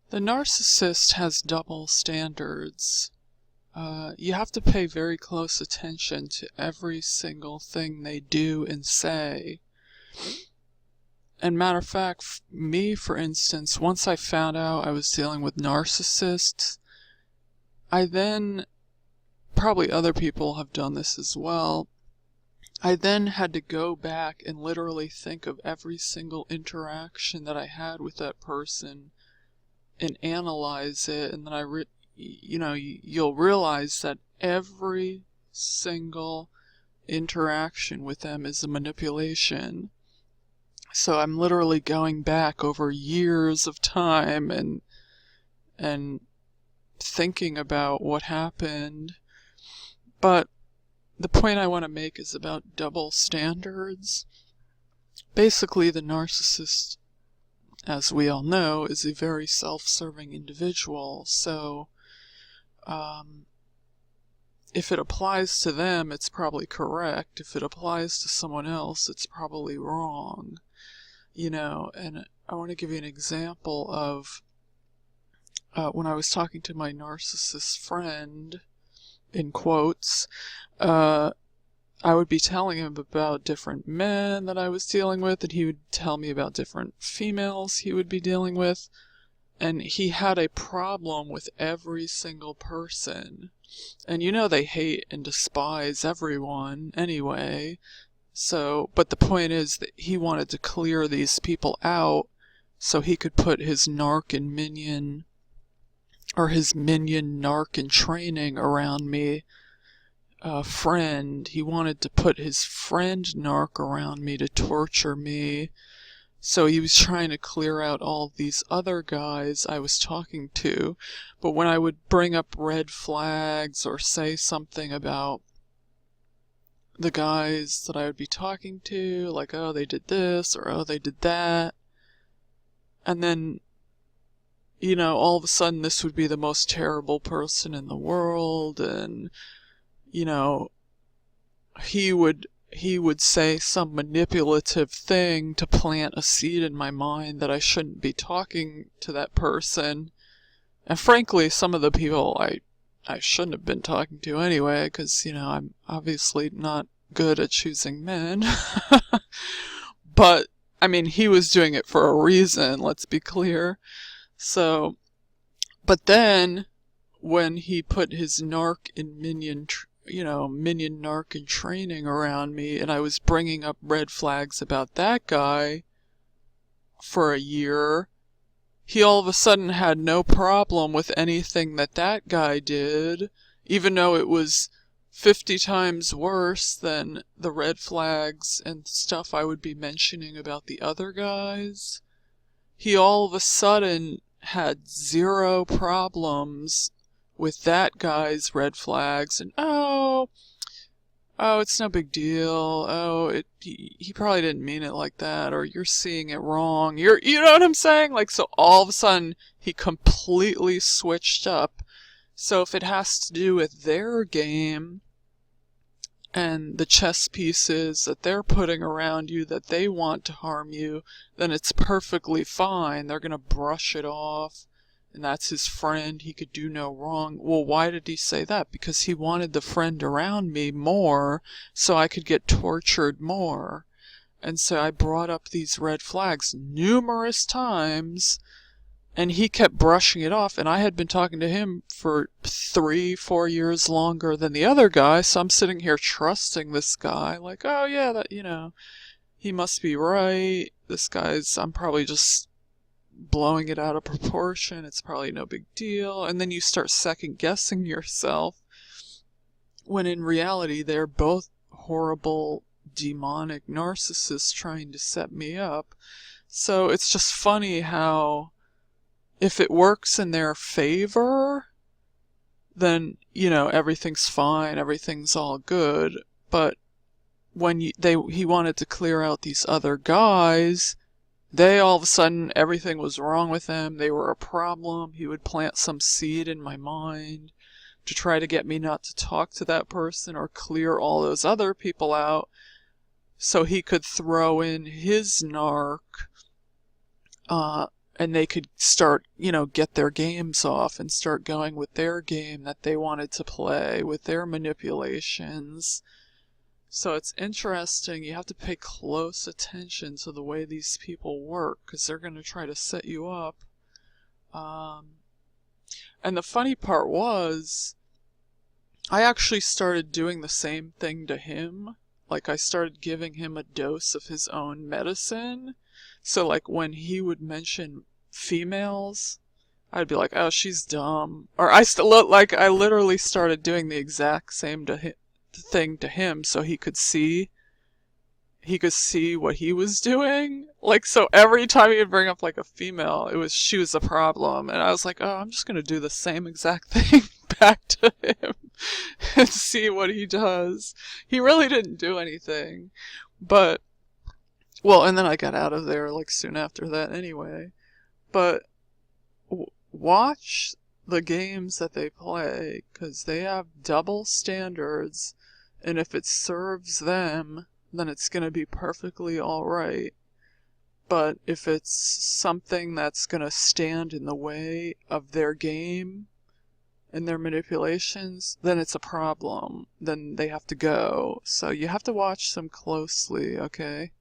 The narcissist has double standards. You have to pay very close attention to every single thing they do and say. And matter of fact, me, for instance, once I found out I was dealing with narcissists, I then, probably other people have done this as well, I then had to go back and literally think of every single interaction that I had with that person and analyze it, and then you'll realize that every single interaction with them is a manipulation. So I'm literally going back over years of time and thinking about what happened. But the point I want to make is about double standards. Basically, the narcissist, as we all know, is a very self-serving individual. So if it applies to them, it's probably correct. If it applies to someone else, it's probably wrong. And I want to give you an example of when I was talking to my narcissist friend, in quotes, I would be telling him about different men that I was dealing with, and he would tell me about different females he would be dealing with, and he had a problem with every single person. And they hate and despise everyone anyway. So, but the point is that he wanted to clear these people out so he could put his narc and minion, or his minion narc in training around me. Friend. He wanted to put his friend narc around me to torture me. So he was trying to clear out all these other guys I was talking to. But when I would bring up red flags or say something about the guys that I would be talking to, like, oh, they did this, or oh, they did that, and then, all of a sudden this would be the most terrible person in the world, and, he would say some manipulative thing to plant a seed in my mind that I shouldn't be talking to that person. And frankly, some of the people I shouldn't have been talking to anyway, because, I'm obviously not good at choosing men. But, he was doing it for a reason, let's be clear. So, but then, when he put his narc and minion narc in training around me, and I was bringing up red flags about that guy for a year, he all of a sudden had no problem with anything that guy did, even though it was 50 times worse than the red flags and stuff I would be mentioning about the other guys. He all of a sudden had zero problems with that guy's red flags, and oh, it's no big deal. He probably didn't mean it like that, or you're seeing it wrong. You know what I'm saying? Like, so all of a sudden he completely switched up. So if it has to do with their game and the chess pieces that they're putting around you that they want to harm you, then it's perfectly fine. They're gonna brush it off. And that's his friend, he could do no wrong. Well, why did he say that? Because he wanted the friend around me more, so I could get tortured more. And so I brought up these red flags numerous times, and he kept brushing it off, and I had been talking to him for 3-4 years longer than the other guy, so I'm sitting here trusting this guy, like, oh yeah, that, he must be right. I'm probably just blowing it out of proportion, it's probably no big deal. And then you start second guessing yourself, when in reality they're both horrible demonic narcissists trying to set me up. So it's just funny how if it works in their favor, then everything's fine, everything's all good. But when he wanted to clear out these other guys, they all of a sudden, everything was wrong with them. They were a problem. He would plant some seed in my mind to try to get me not to talk to that person or clear all those other people out so he could throw in his narc and they could start, get their games off and start going with their game that they wanted to play, with their manipulations. So it's interesting. You have to pay close attention to the way these people work, because they're going to try to set you up. And the funny part was, I actually started doing the same thing to him. Like, I started giving him a dose of his own medicine. So, like, when he would mention females, I'd be like, oh, she's dumb. Or I literally started doing the exact same thing to him, so he could see what he was doing. Like, so every time he would bring up like a female, she was the problem. And I was like, oh, I'm just gonna do the same exact thing back to him and see what he does. He really didn't do anything. But, well, and then I got out of there like soon after that anyway. But watch the games that they play, because they have double standards, and if it serves them, then it's going to be perfectly alright. But if it's something that's going to stand in the way of their game and their manipulations, then it's a problem. Then they have to go. So you have to watch them closely, okay?